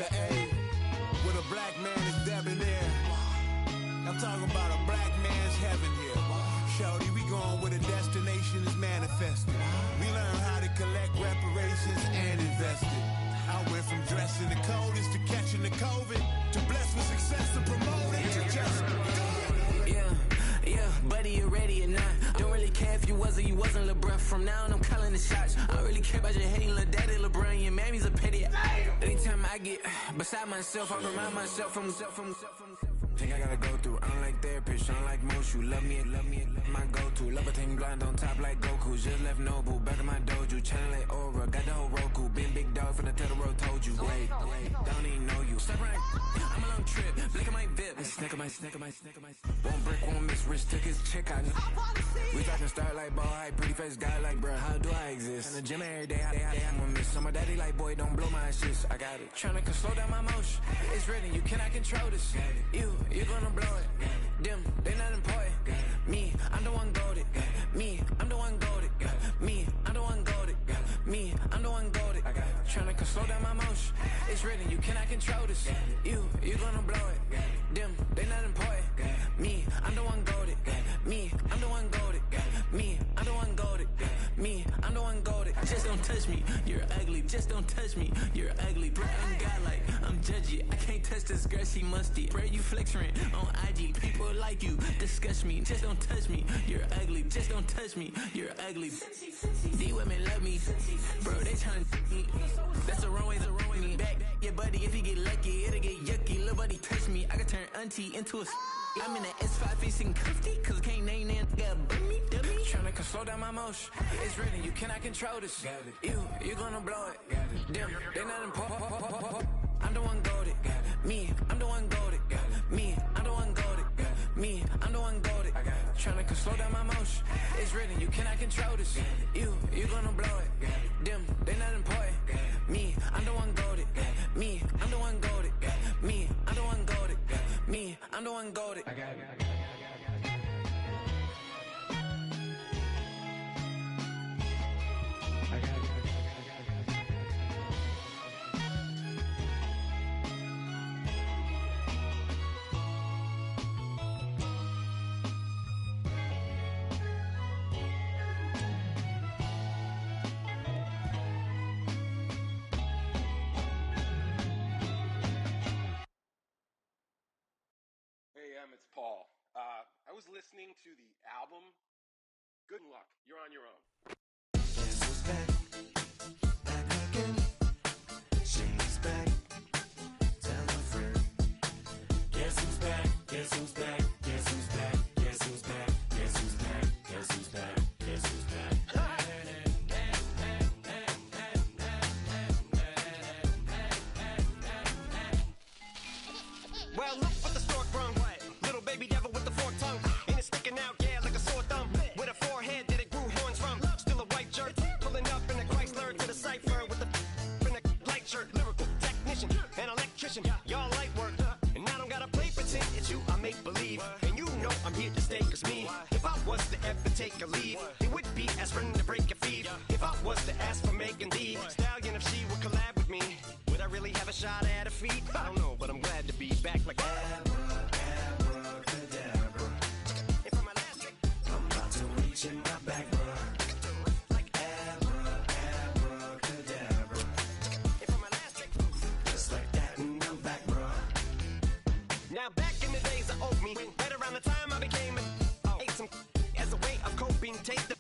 The A with a black man is debonair. I'm talking about a black man's heaven here. Shorty, we going where the destination is manifested. We learn how to collect reparations and invest it. I went from dressing the coldest to catching the COVID, to blessed with success to promote it to just yeah, buddy, you ready or not? Don't really care if you was or you wasn't, lil' bruh. From now on, I'm calling the shots. I don't really care about your hating, lil' daddy, LeBron. Your mammy's a pity. Anytime I get beside myself, I remind myself from. Think I gotta go through. I don't like therapists, I don't like most. You love me, my go-to. Love a team blind on top like Goku. Just left Noble, back in my dojo. Channel like Aura, got the whole Roku. Been big dog from the tell the road told you. Wait, don't even know you. Step right, I'm a long trip. Blink of my VIP. Snicker my. One brick, one miss. Rich took his chick out. We talking start like ball high. Pretty face guy like, bruh, how do I exist? In the gym every day, I'm gonna miss. So my daddy like, boy, don't blow my assist. I got it. Tryna slow down my motion. It's written, you cannot control this. You gonna blow it. Them, they not important. Me, I'm the one goated. Me, I'm the one goated. Me, I'm the one goated. Me, I'm the one goated. Tryna slow down my motion. It's written, you cannot control this. You gonna blow it. Them, they not important. Me, I'm the one goated. Me, I'm the one goated. Me, I'm the one goated. Me, I'm the one goated. Just don't touch me, you're ugly. Just don't touch me, you're ugly. Bro, I'm godlike, I'm judgy. I can't touch this girl, she musty. Bro, you flexing on IG. People like you disgust me. Just don't touch me, you're ugly. Just don't touch me, you're ugly. These women love me, bro, they tryna me. That's the wrong way, me back. Yeah, buddy, if you get lucky, it'll get yucky. Little buddy touch me, I can turn auntie into a. I'm in the S5 facing cuffy, cause I can't name that nigga dummy. Tryna slow down my motion. It's written, you cannot control this. You gonna blow it. Them, they not important. I'm the one goated. Me, I'm the one goated. Me, I'm the one goated. Me, I'm the one goated. Tryna slow down my motion. It's written, you cannot control this. You gonna blow it. Them, they not important. Me, I'm the one goated. Me, I'm the one goated. Me, I'm the one goated. Me, I'm the one goated. I got it. Hey, it's Paul. I was listening to the album. Good luck. You're on your own. Guess who's back? Back again. She's back. Tell a friend. Guess who's back? Guess who's back? Guess who's back? Guess who's back? Guess who's back? Guess who's back? Guess who's back? Well, look what the stork brung. Little baby devil with the forked tongue. And it's sticking out, yeah, like a sore thumb. With a forehead that it grew horns from. Still a white shirt. Pulling up in a Chrysler to the cipher with the in a light shirt. Lyrical technician, an electrician. Y'all light work. And I don't gotta play pretend. It's you I make believe. And you know I'm here to stay. Cause me, if I was to ever take a leave, it would be aspirin to break a feed. If I was to ask for Megan D Stallion, if she would collab with me, would I really have a shot at a feat? I don't know, but I'm glad to be back like Abracadabra. And for my last trick, I'm about to reach in my back, bruh. like Abracadabra. And for my last trick, Just like that, and I'm back, bruh. now back in the days of old me, right around the time I became ate some as a way of coping. Take the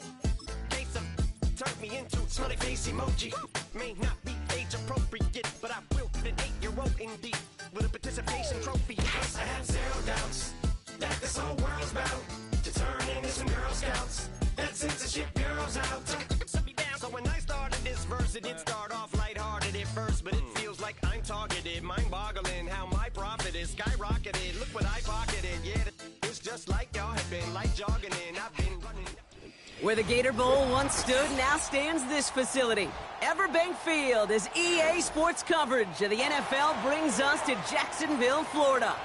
case of turned me into smiley face emoji. May not be age appropriate, but I will an 8-year-old indeed with a participation trophy. I have zero doubts that this whole world's bound to turn into some Girl Scouts. That censorship bureau's out. Set me down. So when I started this verse, it did start off lighthearted at first, but it feels like I'm targeted. Mind-boggling how my profit is skyrocketed. Look what I pocketed. Yeah, it's just like y'all have been like jogging in. I've been running. Where the Gator Bowl once stood, now stands this facility. Everbank Field, as EA Sports coverage of the NFL brings us to Jacksonville, Florida.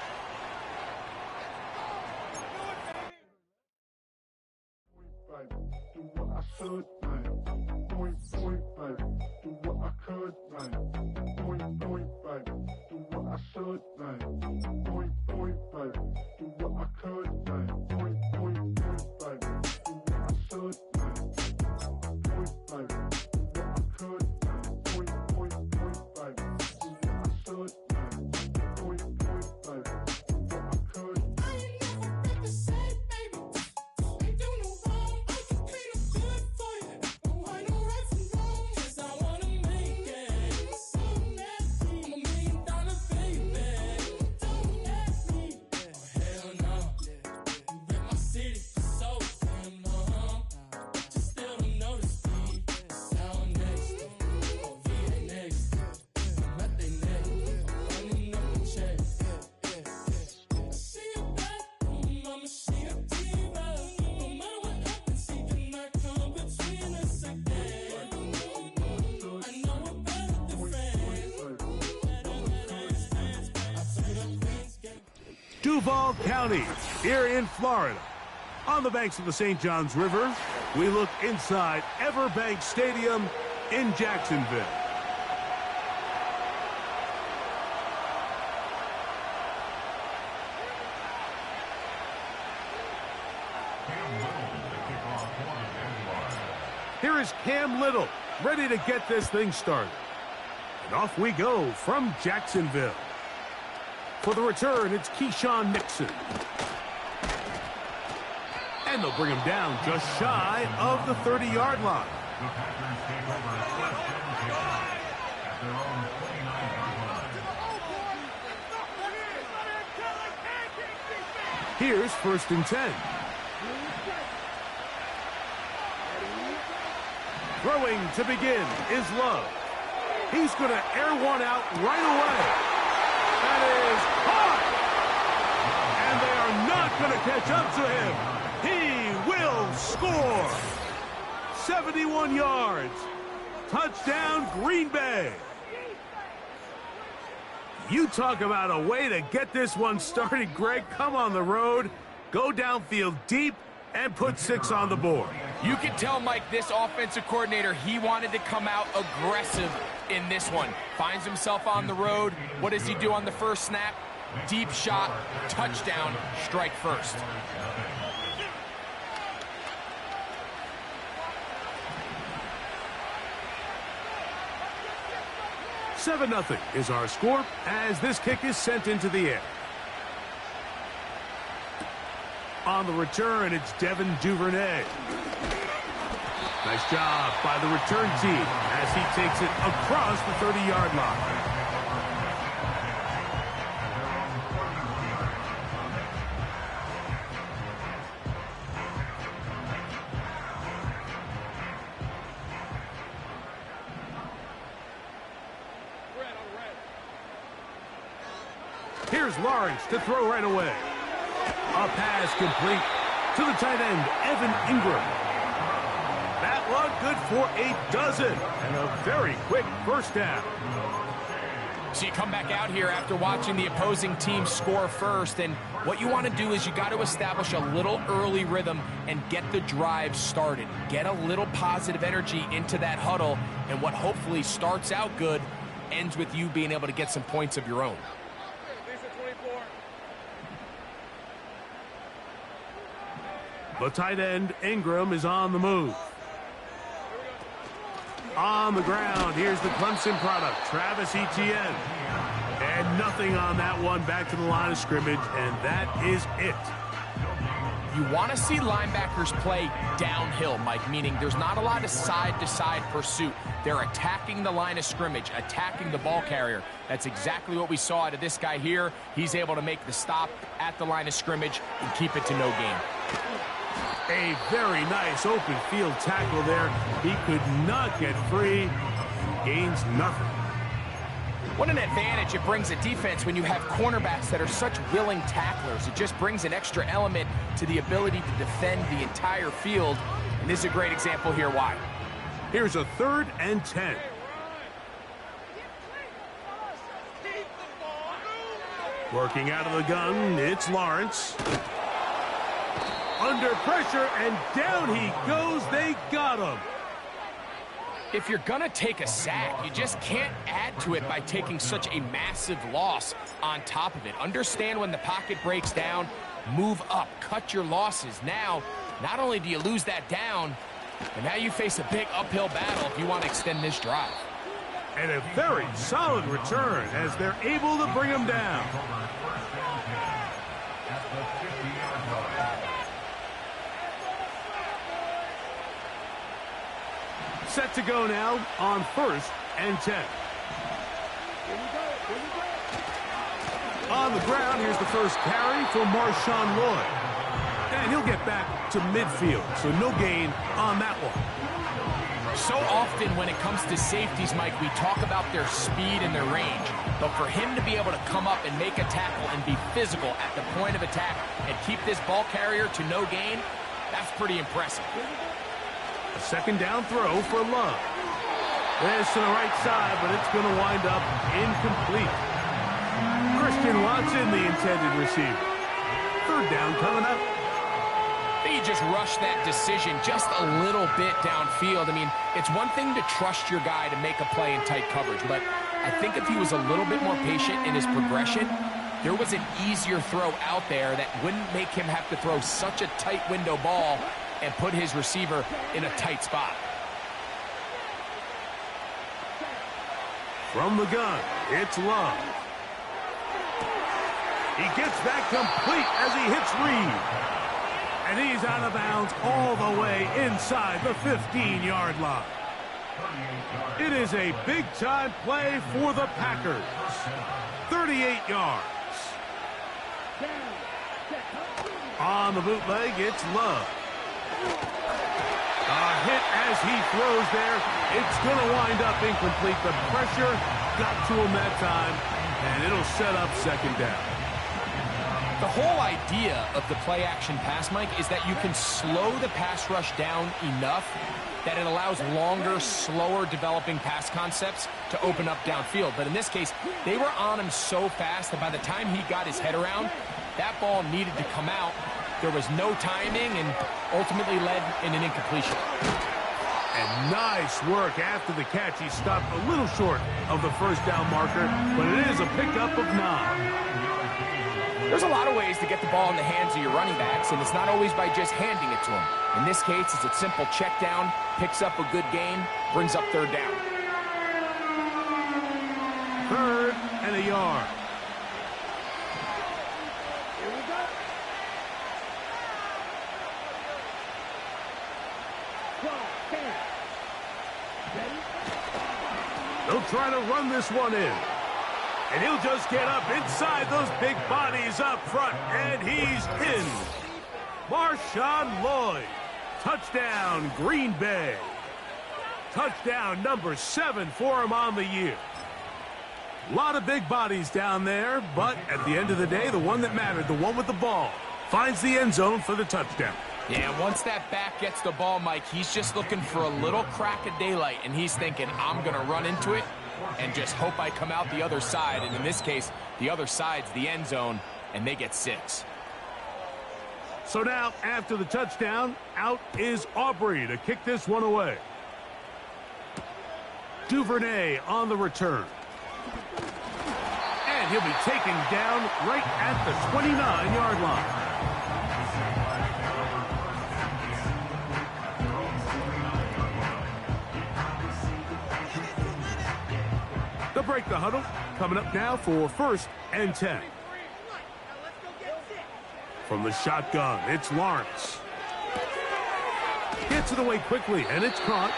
Do what I should, man. Point, baby. Do what I could, man. Point, baby. Do should, man. Point, point, baby. Do what I could, man. Point, point, point, baby. Do what I should, man. Point, baby. Do what I could, man. Point, point, point, baby. Do what I should, man. Point, point, baby. Do what I could. I ain't never ever said, baby. Ain't do no wrong. I can plead a good for you. Oh, I know right from wrong. 'Cause I wanna make it. So nasty. I'm $1 million baby. Don't ask me. Oh, hell no. You rip my city so damn long. But you still don't know the speed. Sound next. Oh, VA next. I'm at they neck. I'm running up the check. See you back, mama, she a diva. No matter what happens, she cannot come between us again. I know we're better than friends. I played up Queen's game. Duval County, here in Florida. On the banks of the St. Johns River, we look inside Everbank Stadium in Jacksonville. Here is Cam Little, ready to get this thing started. And off we go from Jacksonville. For the return, it's Keyshawn Nixon. And they'll bring him down just shy of the 30-yard line. Here's 1st and 10. Throwing to begin is Love. He's going to air one out right away. That is high. And they are not going to catch up to him. He will score. 71 yards. Touchdown, Green Bay. You talk about a way to get this one started, Greg. Come on the road, go downfield deep, and put 6 on the board. You can tell, Mike, this offensive coordinator, he wanted to come out aggressive in this one. Finds himself on the road. What does he do on the first snap? Deep shot, touchdown, strike first. $7-0 is our score as this kick is sent into the air. On the return, it's Devin Duvernay. Nice job by the return team as he takes it across the 30-yard line. Here's Lawrence to throw right away. A pass complete to the tight end, Evan Ingram. That one good for a dozen and a very quick first down. So you come back out here after watching the opposing team score first, and what you want to do is you got to establish a little early rhythm and get the drive started. Get a little positive energy into that huddle, and what hopefully starts out good ends with you being able to get some points of your own. The tight end, Ingram, is on the move. On the ground, here's the Clemson product, Travis Etienne. And nothing on that one, back to the line of scrimmage, and that is it. You want to see linebackers play downhill, Mike, meaning there's not a lot of side-to-side pursuit. They're attacking the line of scrimmage, attacking the ball carrier. That's exactly what we saw out of this guy here. He's able to make the stop at the line of scrimmage and keep it to no gain. A very nice open field tackle there. He could not get free. Gains nothing. What an advantage it brings a defense when you have cornerbacks that are such willing tacklers. It just brings an extra element to the ability to defend the entire field. And this is a great example here why. Here's a 3rd and 10. Working out of the gun, it's Lawrence. Under pressure, and down he goes. They got him. If you're going to take a sack, you just can't add to it by taking such a massive loss on top of it. Understand when the pocket breaks down, move up, cut your losses. Now, not only do you lose that down, but now you face a big uphill battle if you want to extend this drive. And a very solid return as they're able to bring him down. Set to go now on 1st and 10. On the ground, here's the first carry for Marshawn Lloyd. And he'll get back to midfield, so no gain on that one. So often when it comes to safeties, Mike, we talk about their speed and their range. But for him to be able to come up and make a tackle and be physical at the point of attack and keep this ball carrier to no gain, that's pretty impressive. A second down throw for Love. This to the right side, but it's going to wind up incomplete. Christian Watson, the intended receiver. Third down coming up. He just rushed that decision just a little bit downfield. I mean, it's one thing to trust your guy to make a play in tight coverage, but I think if he was a little bit more patient in his progression, there was an easier throw out there that wouldn't make him have to throw such a tight window ball and put his receiver in a tight spot. From the gun, it's Love. He gets that complete as he hits Reed. And he's out of bounds all the way inside the 15-yard line. It is a big-time play for the Packers. 38 yards. On the bootleg, it's Love. A hit as he throws there. It's going to wind up incomplete. The pressure got to him that time, and it'll set up second down. The whole idea of the play-action pass, Mike, is that you can slow the pass rush down enough that it allows longer, slower developing pass concepts to open up downfield. But in this case, they were on him so fast that by the time he got his head around, that ball needed to come out. There was no timing and ultimately led in an incompletion. And nice work after the catch. He stopped a little short of the first down marker, but it is a pickup of 9. There's a lot of ways to get the ball in the hands of your running backs, and it's not always by just handing it to them. In this case, it's a simple check down, picks up a good gain, brings up third down. 3rd and a yard. Here we go. 12, 10. Ready? They'll try to run this one in. And he'll just get up inside those big bodies up front, and he's in. Marshawn Lloyd. Touchdown, Green Bay. Touchdown number 7 for him on the year. A lot of big bodies down there, but at the end of the day, the one that mattered, the one with the ball, finds the end zone for the touchdown. Yeah, once that back gets the ball, Mike, he's just looking for a little crack of daylight, and he's thinking, I'm going to run into it and just hope I come out the other side. And in this case, the other side's the end zone, and they get 6. So now, after the touchdown, out is Aubrey to kick this one away. Duvernay on the return. And he'll be taken down right at the 29-yard line. They'll break the huddle. Coming up now for 1st and 10. From the shotgun, it's Lawrence. Gets it away quickly, and it's caught.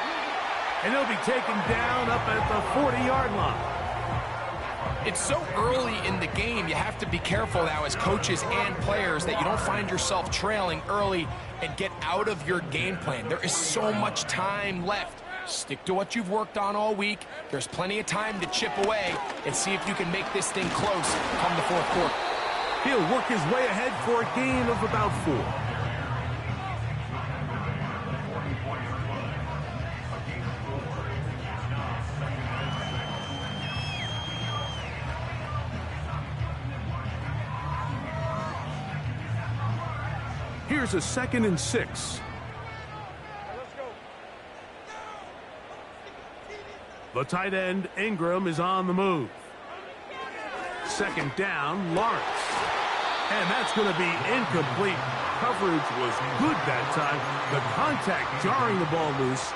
And he'll be taken down up at the 40-yard line. It's so early in the game, you have to be careful now as coaches and players that you don't find yourself trailing early and get out of your game plan. There is so much time left. Stick to what you've worked on all week. There's plenty of time to chip away and see if you can make this thing close come the 4th quarter. He'll work his way ahead for a gain of about 4. Here's a 2nd and 6. The tight end, Ingram, is on the move. Second down, Lawrence. And that's going to be incomplete. Coverage was good that time. The contact jarring the ball loose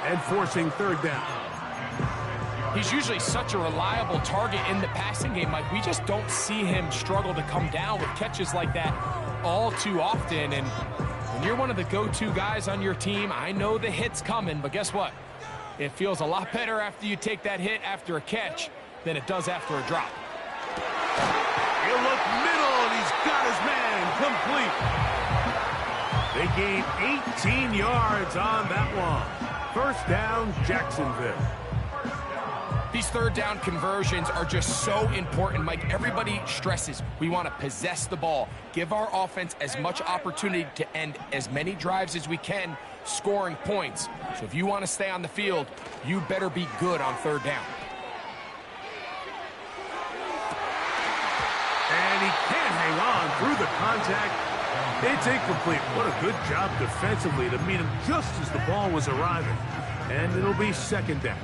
and forcing third down. He's usually such a reliable target in the passing game, Mike. We just don't see him struggle to come down with catches like that all too often. And when you're one of the go-to guys on your team, I know the hit's coming, but guess what? It feels a lot better after you take that hit after a catch than it does after a drop. He'll look middle, and he's got his man complete. They gain 18 yards on that one. First down, Jacksonville. These third down conversions are just so important, Mike. Everybody stresses we want to possess the ball, give our offense as much opportunity to end as many drives as we can, scoring points. So if you want to stay on the field, you better be good on third down. And he can't hang on through the contact. It's incomplete. What a good job defensively to meet him just as the ball was arriving. And it'll be second down.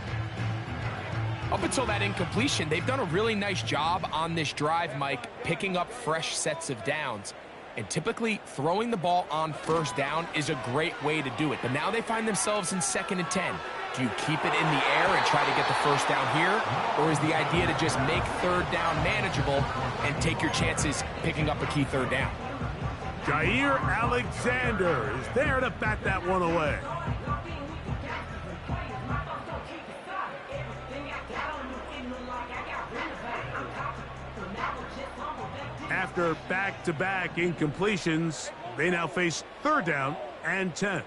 Up until that incompletion, they've done a really nice job on this drive, Mike, picking up fresh sets of downs. And typically, throwing the ball on first down is a great way to do it. But now they find themselves in 2nd and 10. Do you keep it in the air and try to get the first down here? Or is the idea to just make third down manageable and take your chances picking up a key third down? Jair Alexander is there to bat that one away. After back-to-back incompletions, they now face third down and 10.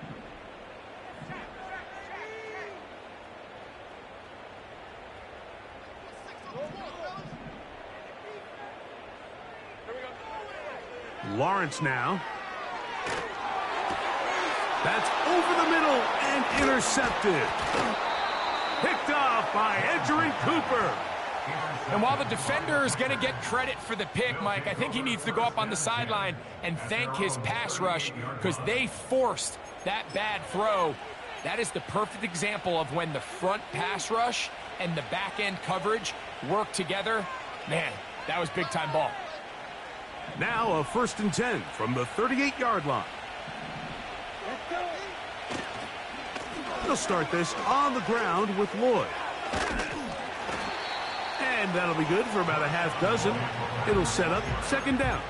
Lawrence now. That's over the middle and intercepted. Picked off by Edgerrin Cooper. And while the defender is going to get credit for the pick, Mike, I think he needs to go up on the sideline and thank his pass rush because they forced that bad throw. That is the perfect example of when the front pass rush and the back end coverage work together. Man, that was big-time ball. Now a 1st and 10 from the 38-yard line. They'll start this on the ground with Lloyd. And that'll be good for about a half dozen. It'll set up second down.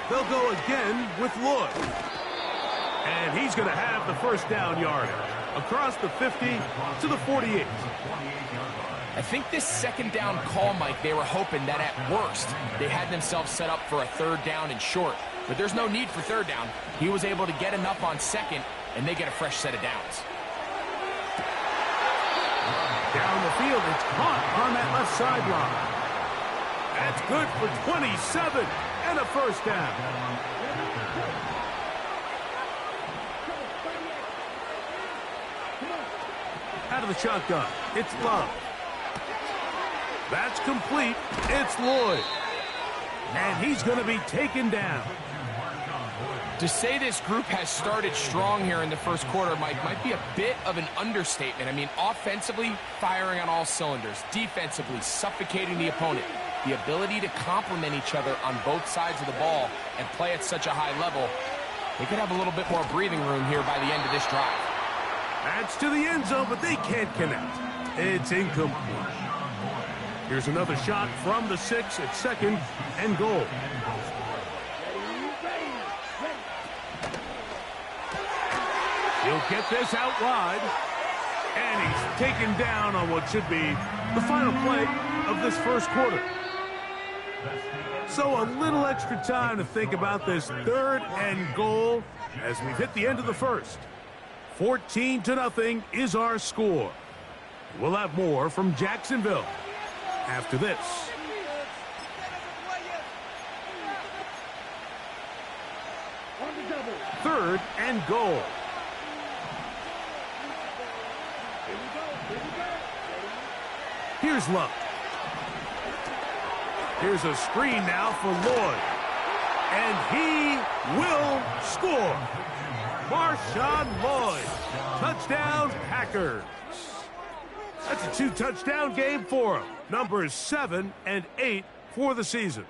They'll go again with Lloyd. And he's going to have the first down yard across the 50 to the 48. I think this second down call, Mike, they were hoping that at worst they had themselves set up for a third down and short. But there's no need for third down. He was able to get enough on second, and they get a fresh set of downs. Down the field, it's caught on that left sideline. That's good for 27 and a first down. Out of the shotgun, it's Love. That's complete. It's Lloyd. And he's going to be taken down. To say this group has started strong here in the first quarter, Mike, might be a bit of an understatement. I mean, offensively, firing on all cylinders. Defensively, suffocating the opponent. The ability to complement each other on both sides of the ball and play at such a high level. They could have a little bit more breathing room here by the end of this drive. That's to the end zone, but they can't connect. It's incomplete. Here's another shot from the 6 at second and goal. He'll get this out wide. And he's taken down on what should be the final play of this first quarter. So a little extra time to think about this third and goal as we've hit the end of the first. 14-0 is our score. We'll have more from Jacksonville after this. On the 3rd and goal. Here's Love. Here's a screen now for Lloyd. And he will score. Marshawn Lloyd. Touchdown, Packers. That's a 2-touchdown game for him. Numbers 7 and 8 for the season.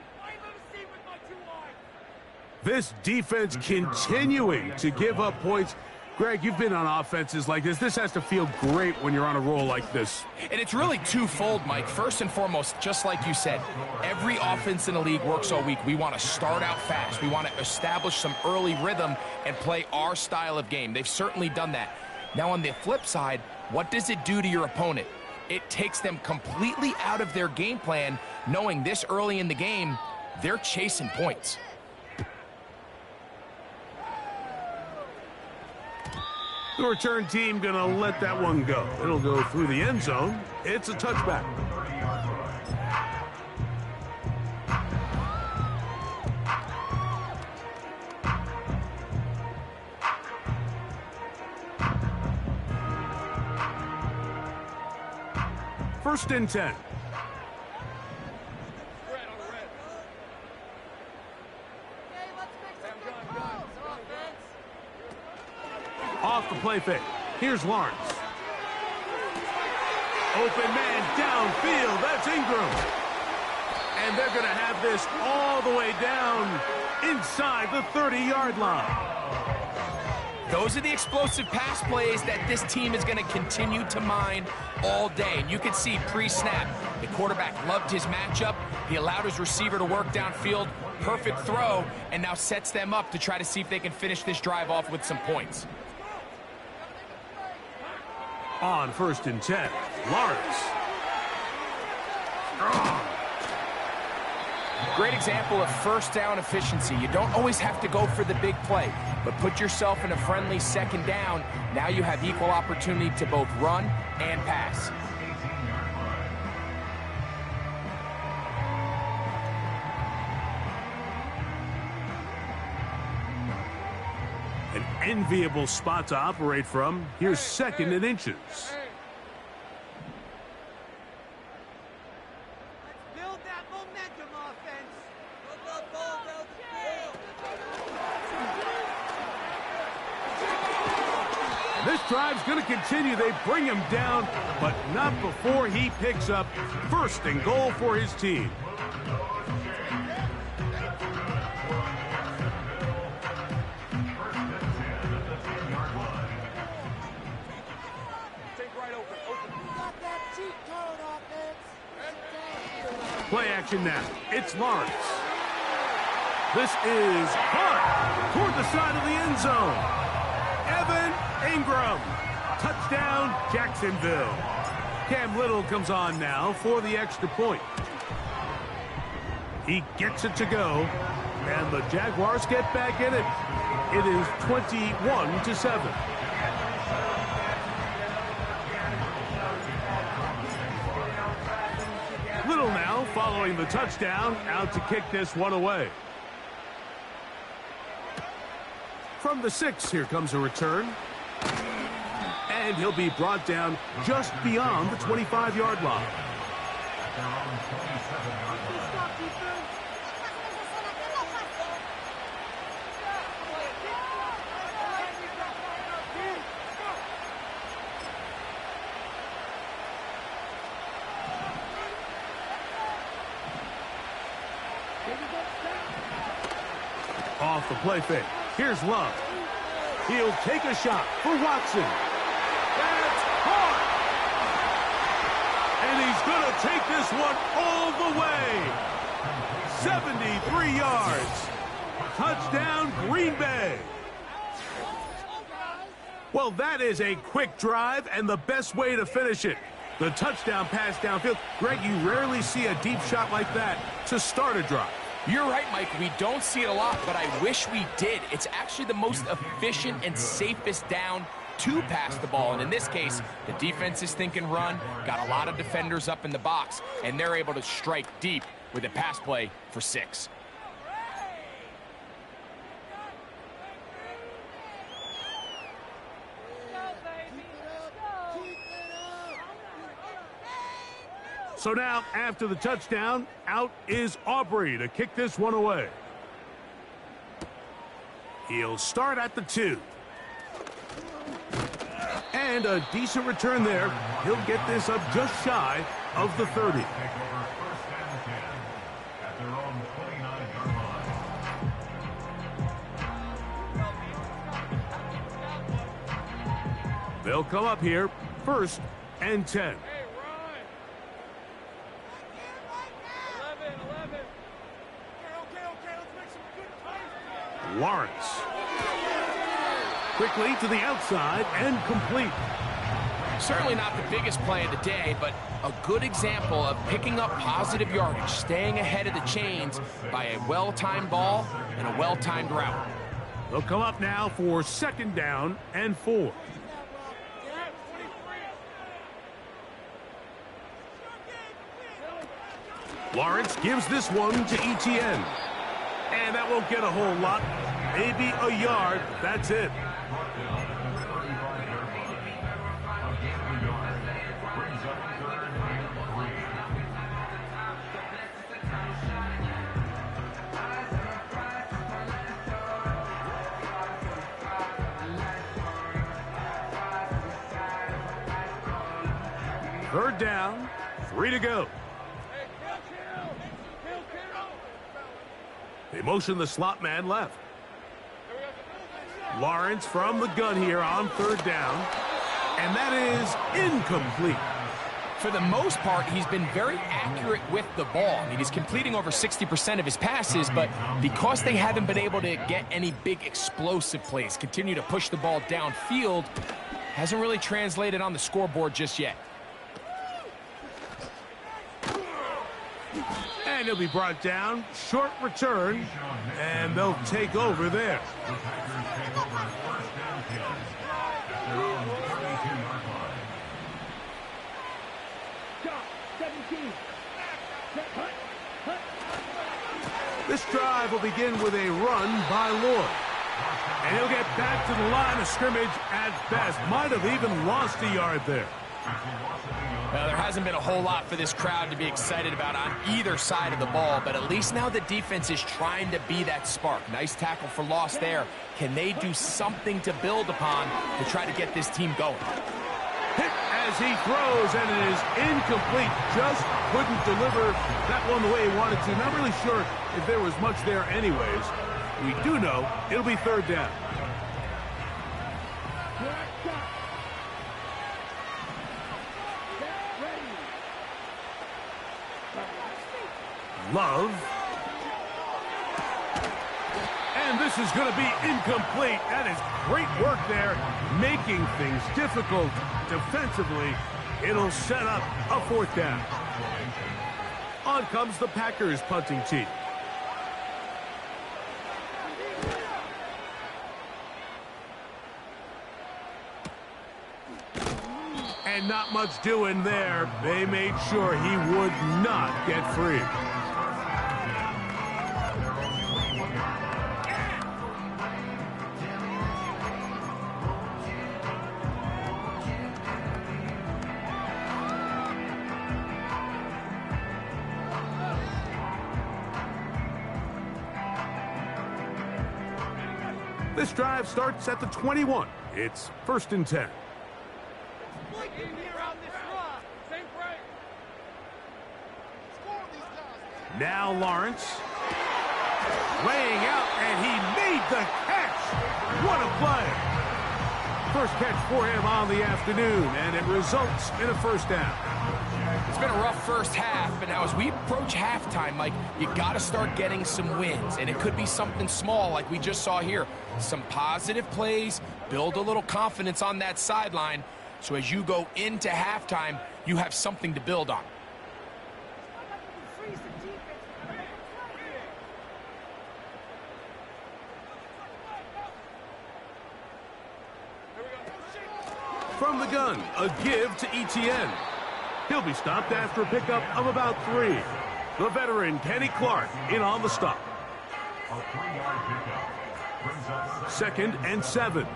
This defense continuing to give up points. Greg, you've been on offenses like this. This has to feel great when you're on a roll like this. And it's really twofold, Mike. First and foremost, just like you said, every offense in the league works all week. We want to start out fast. We want to establish some early rhythm and play our style of game. They've certainly done that. Now, on the flip side, what does it do to your opponent? It takes them completely out of their game plan, knowing this early in the game, they're chasing points. The return team going to let that one go. It'll go through the end zone. It's a touchback. First and 10. Off the play fake. Here's Lawrence. Open man downfield. That's Ingram. And they're going to have this all the way down inside the 30-yard line. Those are the explosive pass plays that this team is going to continue to mine all day. And you can see pre-snap, the quarterback loved his matchup. He allowed his receiver to work downfield. Perfect throw, and now sets them up to try to see if they can finish this drive off with some points. On first and 10, Lawrence. Great example of first down efficiency. You don't always have to go for the big play, but put yourself in a friendly second down. Now you have equal opportunity to both run and pass. An enviable spot to operate from. Here's second and inches. Build that momentum offense. This drive's going to continue. They bring him down, but not before he picks up first and goal for his team. Play action now. It's Lawrence. This is caught toward the side of the end zone. Evan Ingram. Touchdown, Jacksonville. Cam Little comes on now for the extra point. He gets it to go, and the Jaguars get back in it. It is 21-7. Little now following the touchdown, out to kick this one away. From the 6, here comes a return. And he'll be brought down just beyond the 25-yard line. Off the play fake. Here's Love. He'll take a shot for Watson. That's caught. And he's going to take this one all the way. 73 yards. Touchdown, Green Bay. Well, that is a quick drive and the best way to finish it. The touchdown pass downfield. Greg, you rarely see a deep shot like that to start a drive. You're right, Mike. We don't see it a lot, but I wish we did. It's actually the most efficient and safest down to pass the ball. And in this case, the defense is thinking run, got a lot of defenders up in the box, and they're able to strike deep with a pass play for 6. So now, after the touchdown, out is Aubrey to kick this one away. He'll start at the 2. And a decent return there. He'll get this up just shy of the 30. They'll come up here, 1st and 10. Lawrence. Quickly to the outside and complete. Certainly not the biggest play of the day, but a good example of picking up positive yardage, staying ahead of the chains by a well-timed ball and a well-timed route. They'll come up now for 2nd down and 4. Lawrence gives this one to Etienne. And that won't get a whole lot. Maybe a yard. That's it. Third down, 3 to go. They motion the slot man left. Lawrence from the gun here on 3rd down. And that is incomplete. For the most part, he's been very accurate with the ball. I mean, he's completing over 60% of his passes, but because they haven't been able to get any big explosive plays, continue to push the ball downfield, hasn't really translated on the scoreboard just yet. And he'll be brought down. Short return. And they'll take over there. This drive will begin with a run by Lloyd. And he'll get back to the line of scrimmage at best. Might have even lost a yard there. Well, there hasn't been a whole lot for this crowd to be excited about on either side of the ball, but at least now the defense is trying to be that spark. Nice tackle for loss there. Can they do something to build upon to try to get this team going? Hit as he throws, and it is incomplete. Just couldn't deliver that one the way he wanted to. Not really sure if there was much there anyways. We do know it'll be 3rd down. Love. And this is going to be incomplete. That is great work there, making things difficult defensively. It'll set up a 4th down. On comes the Packers punting team. And not much doing there. They made sure he would not get free. This drive starts at the 21. It's 1st and 10. Now Lawrence laying out, and he made the catch. What a play. First catch for him on the afternoon, and it results in a 1st down. It's been a rough first half, but now as we approach halftime, Mike, you got to start getting some wins, and it could be something small like we just saw here. Some positive plays, build a little confidence on that sideline, so as you go into halftime, you have something to build on. From the gun, a give to Etienne. He'll be stopped after a pickup of about 3. The veteran, Kenny Clark, in on the stop. 2nd and 7.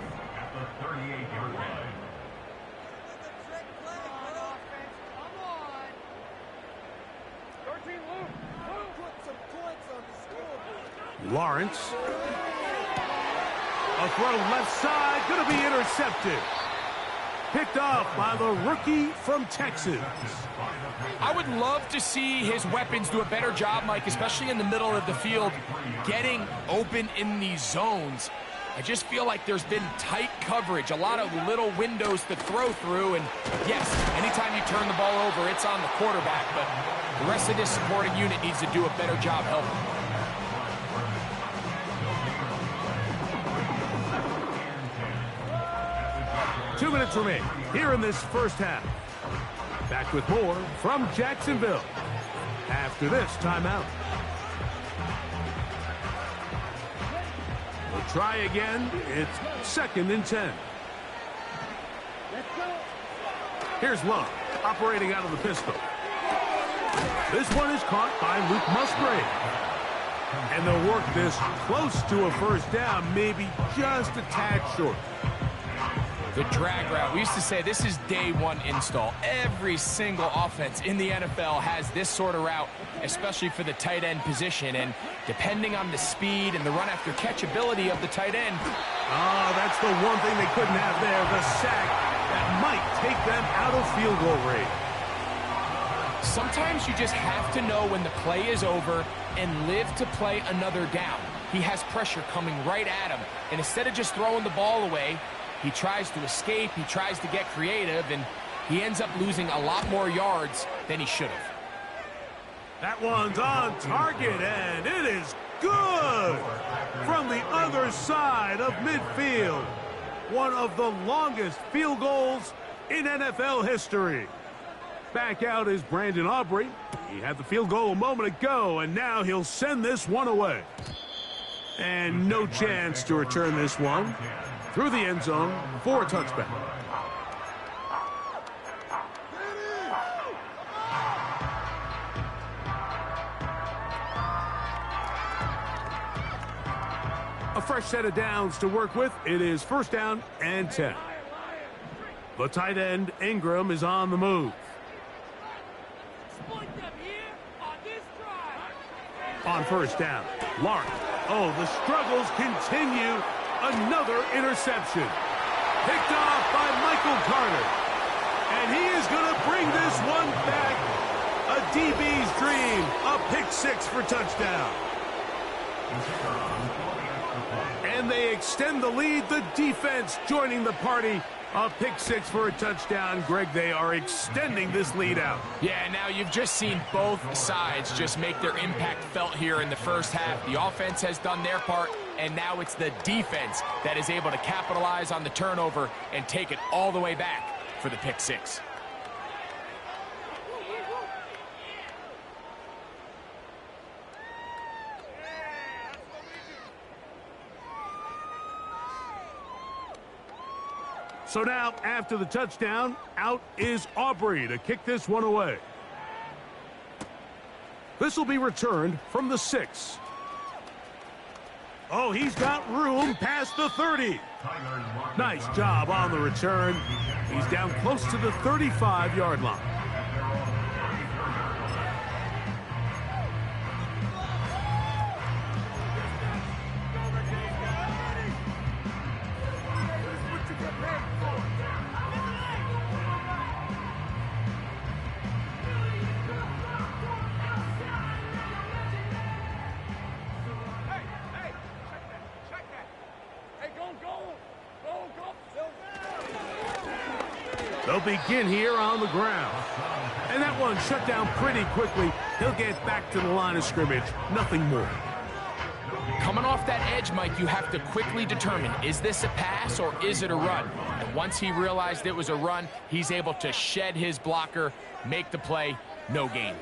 Lawrence. A throw left side, going to be intercepted. Picked off by the rookie from Texas. I would love to see his weapons do a better job, Mike, especially in the middle of the field, getting open in these zones. I just feel like there's been tight coverage, a lot of little windows to throw through, and yes, anytime you turn the ball over, it's on the quarterback, but the rest of this supporting unit needs to do a better job helping. Two minutes remain here in this first half. Back with more from Jacksonville after this timeout. We'll try again. It's 2nd and 10. Here's Love operating out of the pistol. This one is caught by Luke Musgrave. And they'll work this close to a first down, maybe just a tad short. The drag route. We used to say this is day one install. Every single offense in the NFL has this sort of route, especially for the tight end position. And depending on the speed and the run after catch ability of the tight end. Oh, that's the one thing they couldn't have there, the sack that might take them out of field goal range. Sometimes you just have to know when the play is over and live to play another down. He has pressure coming right at him. And instead of just throwing the ball away, he tries to escape, he tries to get creative, and he ends up losing a lot more yards than he should have. That one's on target, and it is good from the other side of midfield. One of the longest field goals in NFL history. Back out is Brandon Aubrey. He had the field goal a moment ago, and now he'll send this one away. And no chance to return this one through the end zone for a touchback. A fresh set of downs to work with. It is 1st down and 10. The tight end, Ingram, is on the move. On 1st down, Lawrence. Oh, the struggles continue. Another interception. Picked off by Michael Carter. And he is going to bring this one back. A DB's dream. A pick-6 for touchdown. And they extend the lead. The defense joining the party. A pick-6 for a touchdown. Greg, they are extending this lead out. Yeah, now you've just seen both sides just make their impact felt here in the first half. The offense has done their part, and now it's the defense that is able to capitalize on the turnover and take it all the way back for the pick-6. So now, after the touchdown, out is Aubrey to kick this one away. This will be returned from the 6. Oh, he's got room past the 30. Nice job on the return. He's down close to the 35-yard line. They'll begin here on the ground. And that one shut down pretty quickly. He'll get back to the line of scrimmage. Nothing more. Coming off that edge, Mike, you have to quickly determine, is this a pass or is it a run? And once he realized it was a run, he's able to shed his blocker, make the play, no gain.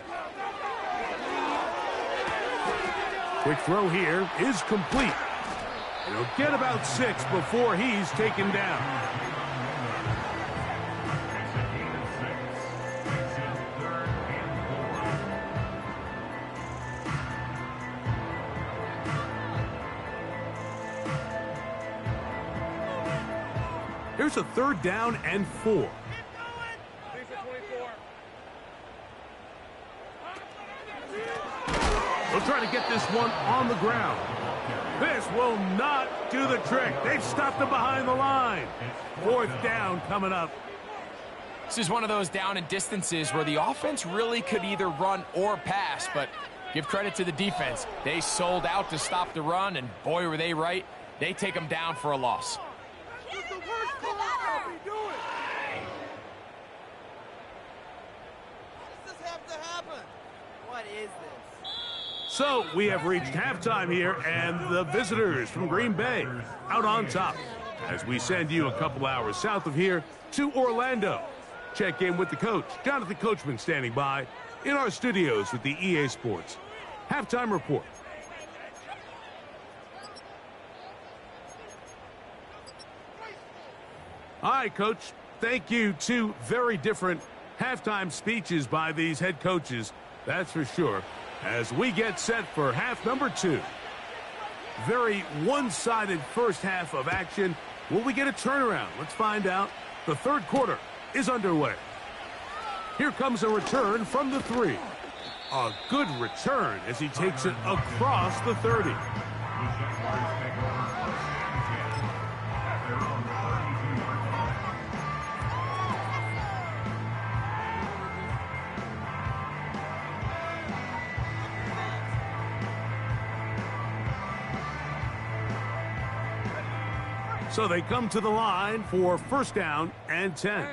Quick throw here is complete. He'll get about 6 before he's taken down. Here's a 3rd down and 4. They'll try to get this one on the ground. This will not do the trick. They've stopped them behind the line. 4th down coming up. This is one of those down and distances where the offense really could either run or pass, but give credit to the defense. They sold out to stop the run, and boy, were they right. They take them down for a loss. What's the worst call I'll be doing? Does this have to happen? What is this? So we have reached halftime here, and the visitors from Green Bay out on top as we send you a couple hours south of here to Orlando. Check in with the coach, Jonathan Coachman, standing by in our studios with the EA Sports Halftime Report. All right, Coach, thank you. 2 very different halftime speeches by these head coaches, that's for sure, as we get set for half number 2. Very one-sided first half of action. Will we get a turnaround? Let's find out. The 3rd quarter is underway. Here comes a return from the 3. A good return as he takes it across the 30. So they come to the line for 1st down and 10.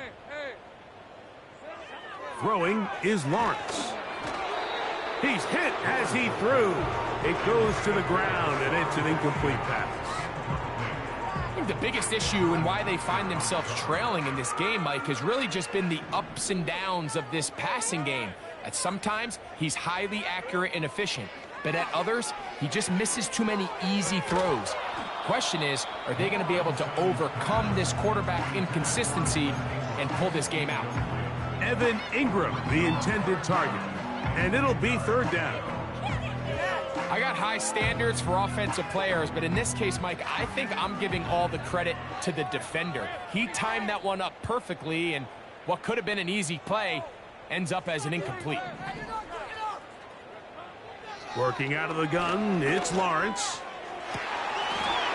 Throwing is Lawrence. He's hit as he threw. It goes to the ground, and it's an incomplete pass. I think the biggest issue and why they find themselves trailing in this game, Mike, has really just been the ups and downs of this passing game. At sometimes, he's highly accurate and efficient, but at others, he just misses too many easy throws. Question is, are they going to be able to overcome this quarterback inconsistency and pull this game out? Evan Ingram, the intended target, and it'll be 3rd down. I got high standards for offensive players, but in this case, Mike, I think I'm giving all the credit to the defender. He timed that one up perfectly, and what could have been an easy play ends up as an incomplete. Working out of the gun, it's Lawrence.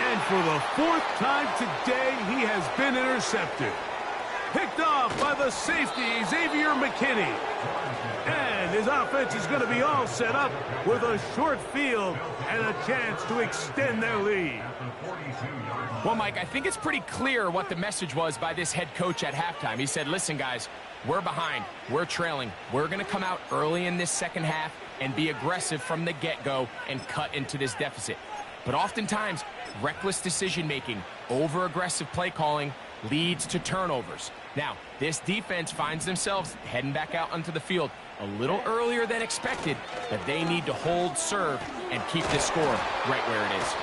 And for the 4th time today, he has been intercepted. Picked off by the safety, Xavier McKinney. And his offense is going to be all set up with a short field and a chance to extend their lead. Well, Mike, I think it's pretty clear what the message was by this head coach at halftime. He said, listen, guys, we're behind. We're trailing. We're going to come out early in this second half and be aggressive from the get-go and cut into this deficit. But oftentimes, reckless decision-making, over-aggressive play calling leads to turnovers. Now, this defense finds themselves heading back out onto the field a little earlier than expected, but they need to hold serve and keep this score right where it is.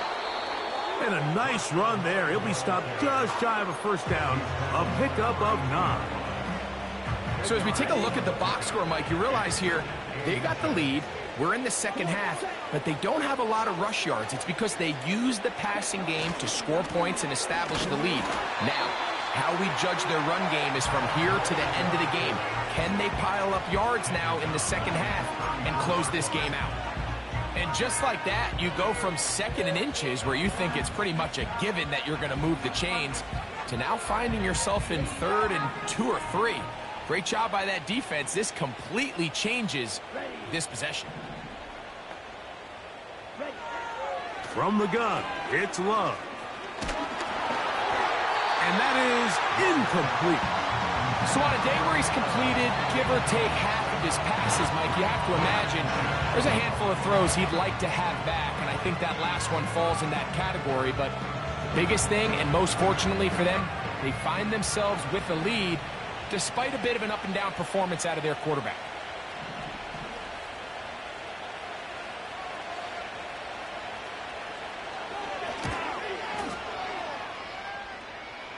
And a nice run there. He'll be stopped just shy of a 1st down, a pickup of 9. So as we take a look at the box score, Mike, you realize here they got the lead. We're in the second half, but they don't have a lot of rush yards. It's because they use the passing game to score points and establish the lead. Now, how we judge their run game is from here to the end of the game. Can they pile up yards now in the second half and close this game out? And just like that, you go from 2nd and inches, where you think it's pretty much a given that you're going to move the chains, to now finding yourself in 3rd and 2 or 3. Great job by that defense. This completely changes this possession. From the gun, it's Love. And that is incomplete. So on a day where he's completed, give or take half of his passes, Mike, you have to imagine there's a handful of throws he'd like to have back, and I think that last one falls in that category. But biggest thing, and most fortunately for them, they find themselves with the lead despite a bit of an up-and-down performance out of their quarterback.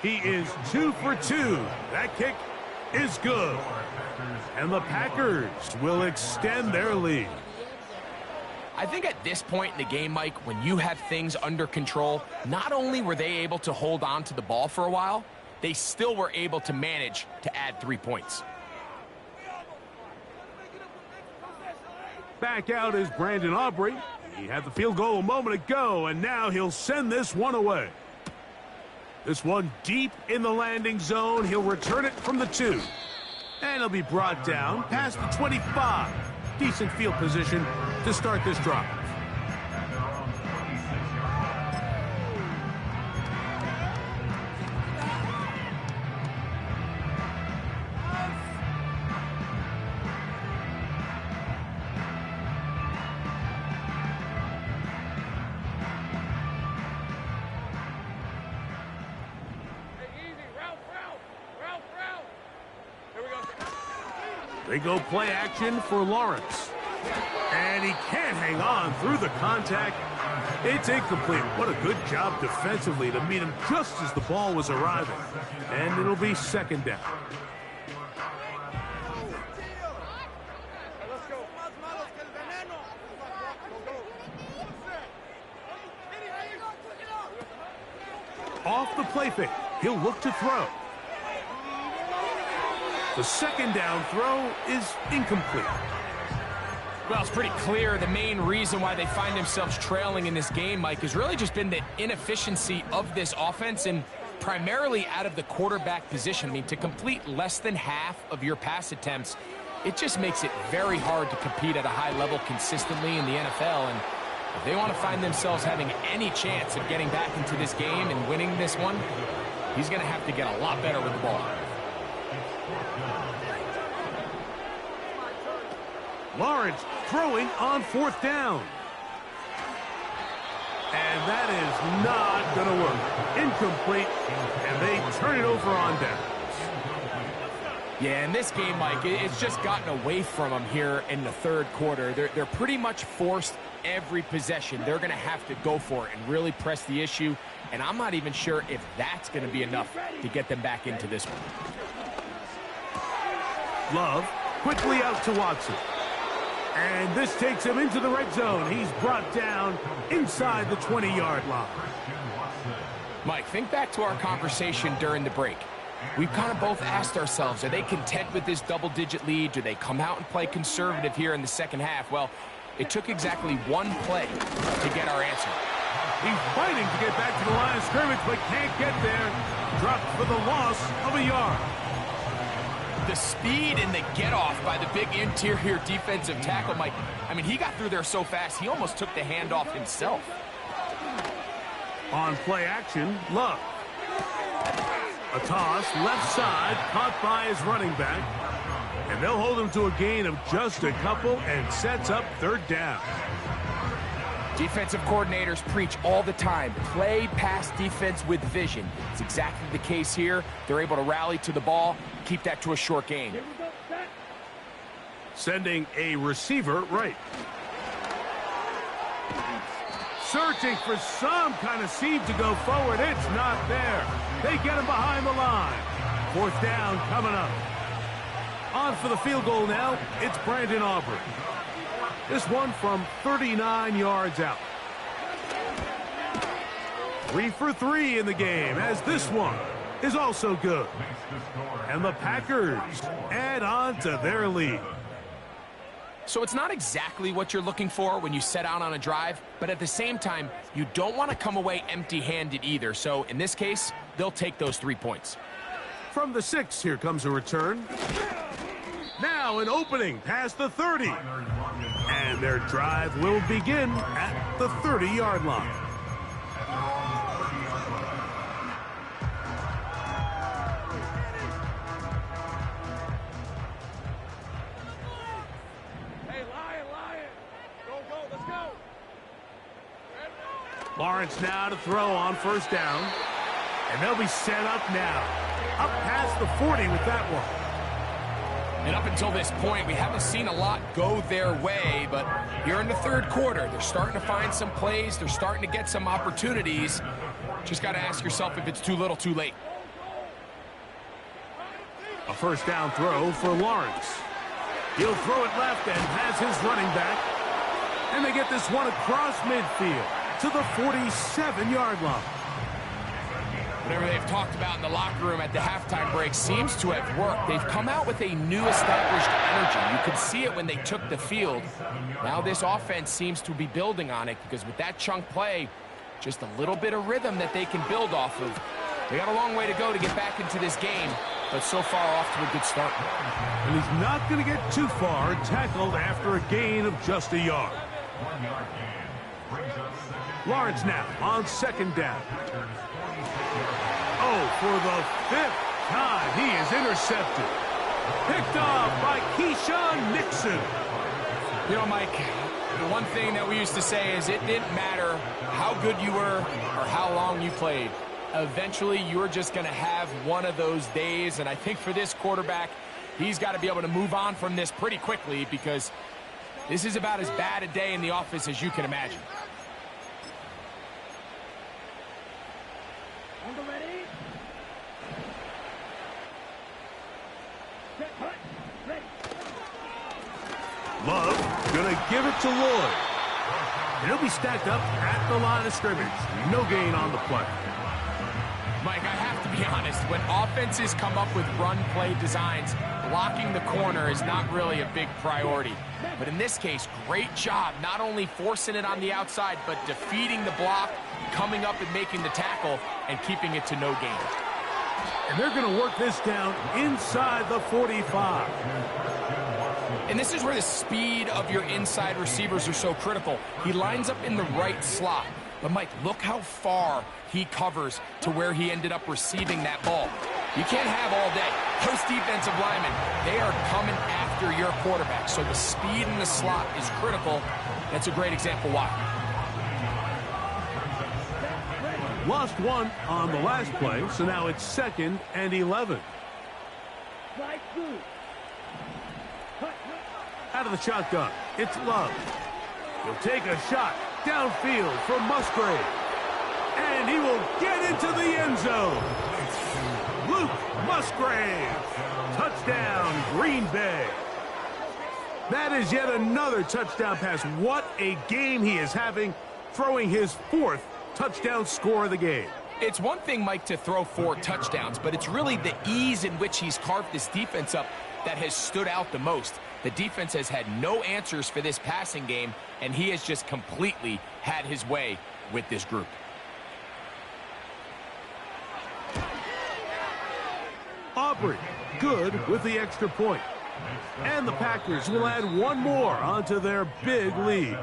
He is 2 for 2. That kick is good. And the Packers will extend their lead. I think at this point in the game, Mike, when you have things under control, not only were they able to hold on to the ball for a while, they still were able to manage to add 3 points. Back out is Brandon Aubrey. He had the field goal a moment ago, and now he'll send this one away. This one deep in the landing zone. He'll return it from the 2. And he'll be brought down past the 25. Decent field position to start this drive. They go play action for Lawrence. And he can't hang on through the contact. It's incomplete. What a good job defensively to meet him just as the ball was arriving. And it'll be second down. Off the play fake. He'll look to throw. The second down throw is incomplete. Well, it's pretty clear the main reason why they find themselves trailing in this game, Mike, has really just been the inefficiency of this offense and primarily out of the quarterback position. I mean, to complete less than half of your pass attempts, it just makes it very hard to compete at a high level consistently in the NFL. And if they want to find themselves having any chance of getting back into this game and winning this one, he's going to have to get a lot better with the ball. Lawrence throwing on 4th down. And that is not going to work. Incomplete, and they turn it over on downs. Yeah, in this game, Mike, it's just gotten away from them here in the third quarter. They're pretty much forced every possession. They're going to have to go for it and really press the issue, and I'm not even sure if that's going to be enough to get them back into this one. Love quickly out to Watson. And this takes him into the red zone. He's brought down inside the 20-yard line. Mike, think back to our conversation during the break. We've kind of both asked ourselves, are they content with this double-digit lead? Do they come out and play conservative here in the second half? Well, it took exactly one play to get our answer. He's fighting to get back to the line of scrimmage, but can't get there. Dropped for the loss of a yard. The speed and the get-off by the big interior defensive tackle, Mike. I mean, he got through there so fast, he almost took the handoff himself. On play action, Love. A toss, left side, caught by his running back. And they'll hold him to a gain of just a couple and sets up 3rd down. Defensive coordinators preach all the time, play pass defense with vision. It's exactly the case here. They're able to rally to the ball, keep that to a short gain. Sending a receiver right. Searching for some kind of seam to go forward. It's not there. They get him behind the line. 4th down coming up. On for the field goal now. It's Brandon Aubrey. This one from 39 yards out. 3 for 3 in the game, as this one is also good. And the Packers add on to their lead. So it's not exactly what you're looking for when you set out on a drive, but at the same time, you don't want to come away empty-handed either. So in this case, they'll take those 3 points. From the 6, here comes a return. Now an opening past the 30. And their drive will begin at the 30-yard line. Hey, Lion, go, let's go. Lawrence now to throw on 1st down. And they'll be set up now. Up past the 40 with that one. And up until this point, we haven't seen a lot go their way, but here in the third quarter, they're starting to find some plays. They're starting to get some opportunities. Just got to ask yourself if it's too little, too late. A 1st down throw for Lawrence. He'll throw it left and has his running back. And they get this one across midfield to the 47-yard line. Whatever they've talked about in the locker room at the halftime break seems to have worked. They've come out with a new established energy. You could see it when they took the field. Now this offense seems to be building on it because with that chunk play, just a little bit of rhythm that they can build off of. They got a long way to go to get back into this game, but so far off to a good start. And he's not going to get too far, tackled after a gain of just a yard. Lawrence now on second down. Oh, for the 5th time, he is intercepted. Picked off by Keyshawn Nixon. You know, Mike, the one thing that we used to say is it didn't matter how good you were or how long you played. Eventually, you're just going to have one of those days, and I think for this quarterback, he's got to be able to move on from this pretty quickly because this is about as bad a day in the office as you can imagine. Love gonna give it to Lloyd. He'll be stacked up at the line of scrimmage. No gain on the play. Mike, I have to be honest. When offenses come up with run-play designs, blocking the corner is not really a big priority. But in this case, great job not only forcing it on the outside, but defeating the block, coming up and making the tackle, and keeping it to no gain. And they're going to work this down inside the 45. And this is where the speed of your inside receivers are so critical. He lines up in the right slot. But, Mike, look how far he covers to where he ended up receiving that ball. You can't have all day. Those defensive linemen, they are coming after your quarterback. So the speed in the slot is critical. That's a great example why. Lost one on the last play, so now it's 2nd and 11. Out of the shotgun, it's Love. He'll take a shot downfield for Musgrave. And he will get into the end zone. Luke Musgrave. Touchdown, Green Bay. That is yet another touchdown pass. What a game he is having, throwing his 4th touchdown score of the game. It's one thing, Mike, to throw 4 touchdowns, but it's really the ease in which he's carved this defense up that has stood out the most. The defense has had no answers for this passing game, and he has just completely had his way with this group. Aubrey, good with the extra point. And the Packers will add one more onto their big lead.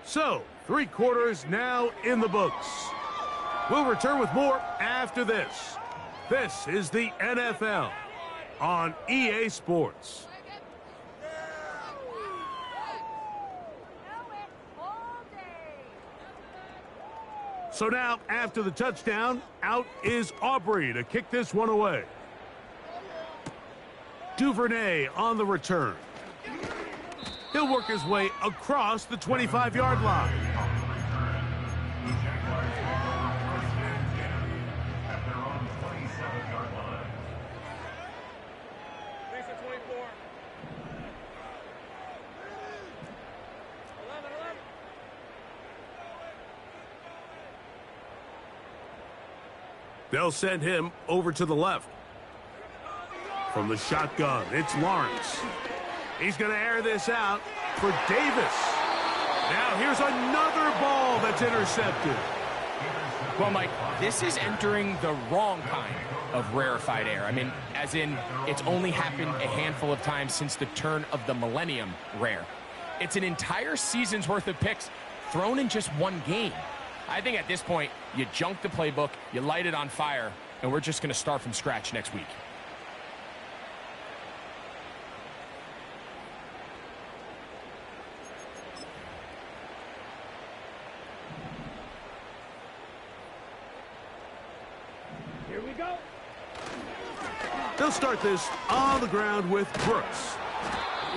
So, 3 quarters now in the books. We'll return with more after this. This is the NFL on EA Sports. So now, after the touchdown, out is Aubrey to kick this one away. Duvernay on the return. He'll work his way across the 25-yard line. They'll send him over to the left. From the shotgun, it's Lawrence. He's going to air this out for Davis. Now here's another ball that's intercepted. Well, Mike, this is entering the wrong kind of rarefied air. I mean, as in, it's only happened a handful of times since the turn of the millennium rare. It's an entire season's worth of picks thrown in just one game. I think at this point, you junk the playbook, you light it on fire, and we're just going to start from scratch next week. Here we go. They'll start this on the ground with Brooks.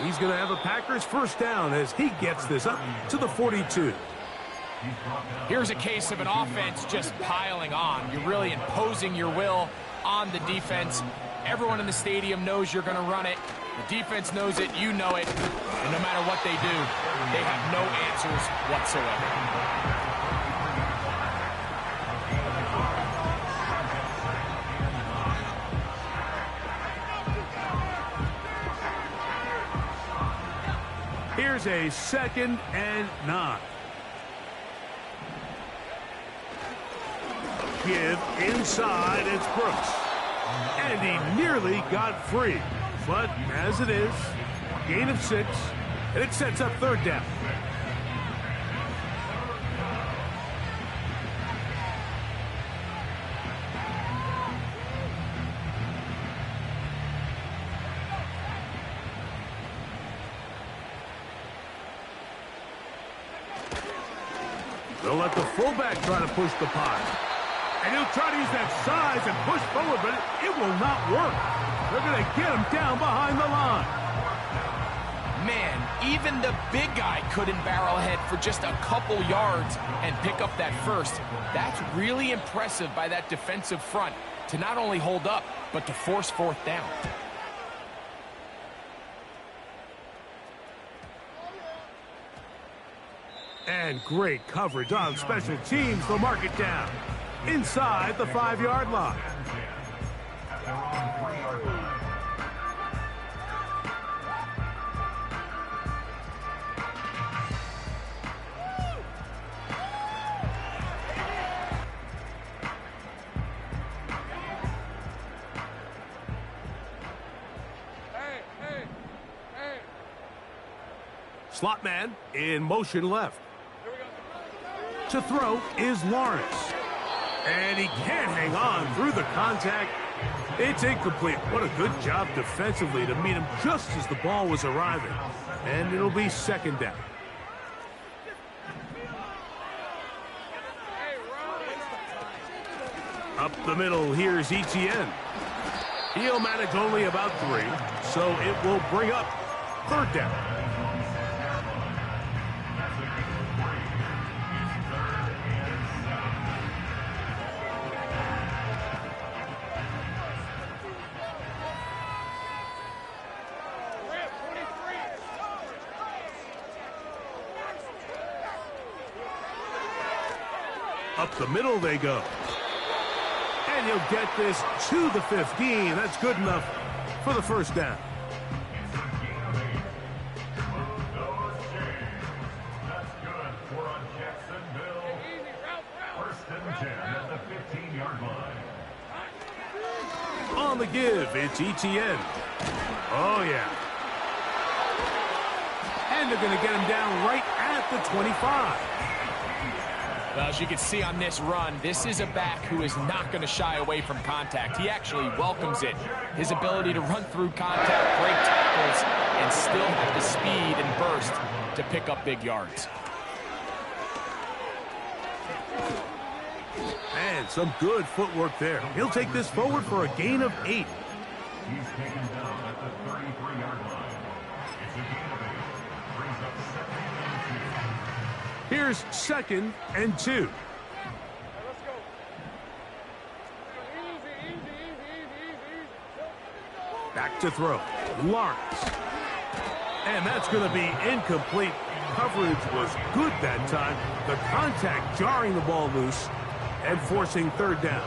He's going to have a Packers first down as he gets this up to the 42. Here's a case of an offense just piling on. You're really imposing your will on the defense. Everyone in the stadium knows you're going to run it. The defense knows it. You know it. And no matter what they do, they have no answers whatsoever. Here's a 2nd and 9. Give inside, it's Brooks. And he nearly got free. But as it is, gain of 6, and it sets up 3rd down. They'll let the fullback try to push the pile. And he'll try to use that size and push forward, but it will not work. They're going to get him down behind the line. Man, even the big guy couldn't barrel ahead for just a couple yards and pick up that first. That's really impressive by that defensive front to not only hold up, but to force 4th down. And great coverage on special teams. They'll mark it down inside the 5-yard line. Slot man in motion left. To throw is Lawrence. And he can't hang on through the contact. It's incomplete. What a good job defensively to meet him just as the ball was arriving. And it'll be 2nd down. Up the middle, here's Etienne. He'll manage only about 3, so it will bring up 3rd down. Up the middle they go. And he'll get this to the 15. That's good enough for the 1st down. That's good for a Jacksonville. 1st and 10 at the 15-yard line. On the give, it's Etienne. Oh, yeah. And they're going to get him down right at the 25. Well, as you can see on this run, this is a back who is not going to shy away from contact. He actually welcomes it. His ability to run through contact, break tackles, and still have the speed and burst to pick up big yards. And some good footwork there. He'll take this forward for a gain of 8. He's taken down at the 33-yard line. It's a gain of 8. Brings up 2nd and 2. Here's 2nd and 2. Back to throw. Lawrence. And that's going to be incomplete. Coverage was good that time. The contact jarring the ball loose and forcing 3rd down.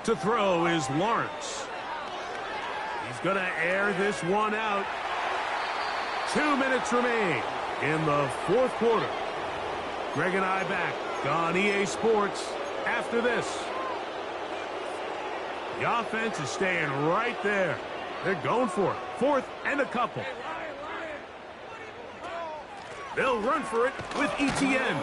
To throw is Lawrence. He's going to air this one out. 2 minutes remain in the 4th quarter. Greg and I back on EA Sports after this. The offense is staying right there. They're going for it. 4th and a couple. They'll run for it with Etienne.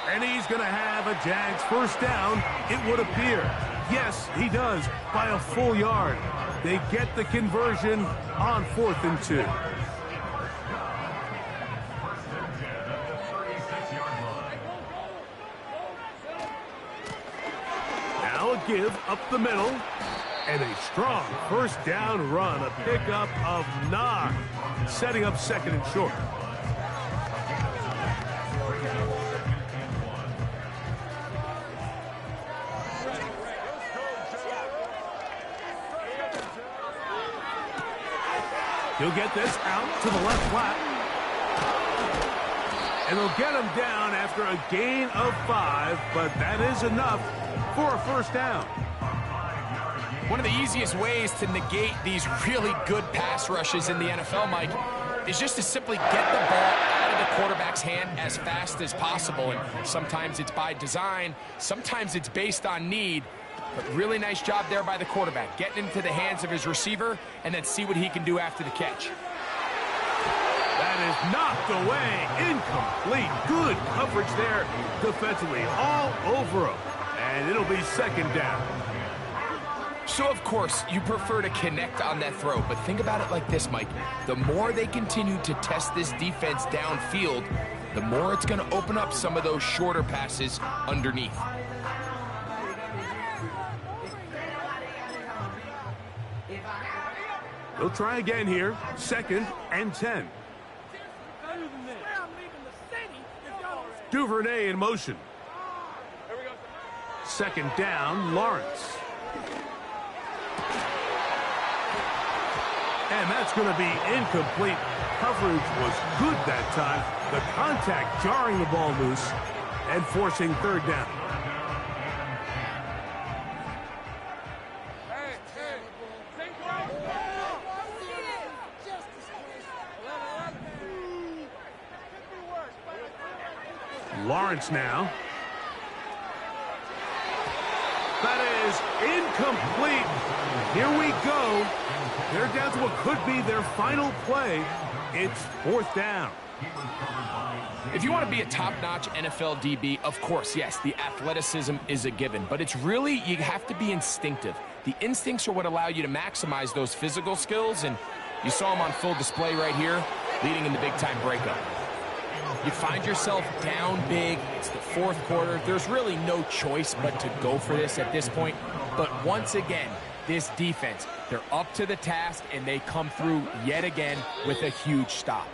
And he's going to have a Jags 1st down, it would appear. Yes, he does, by a full yard. They get the conversion on 4th and 2. Now a give up the middle. And a strong 1st down run, a pickup of 9, setting up 2nd and short. He'll get this out to the left flat. And they'll get him down after a gain of 5, but that is enough for a first down. One of the easiest ways to negate these really good pass rushes in the NFL, Mike, is just to simply get the ball out of the quarterback's hand as fast as possible. And sometimes it's by design, sometimes it's based on need. But really nice job there by the quarterback, getting into the hands of his receiver and then see what he can do after the catch. That is knocked away, incomplete. Good coverage there defensively, all over him. And it'll be second down. So, of course, you prefer to connect on that throw, but think about it like this, Mike. The more they continue to test this defense downfield, the more it's going to open up some of those shorter passes underneath. They'll try again here, 2nd and 10. Duvernay in motion. 2nd down, Lawrence. And that's going to be incomplete. Coverage was good that time. The contact jarring the ball loose and forcing 3rd down. Lawrence now. That is incomplete. Here we go. They're down to what could be their final play. It's 4th down. If you want to be a top-notch NFL DB, of course, yes, the athleticism is a given. But it's really, you have to be instinctive. The instincts are what allow you to maximize those physical skills. And you saw them on full display right here, leading in the big-time breakup. You find yourself down big. It's the 4th quarter. There's really no choice but to go for this at this point. But once again, this defense, they're up to the task, and they come through yet again with a huge stop.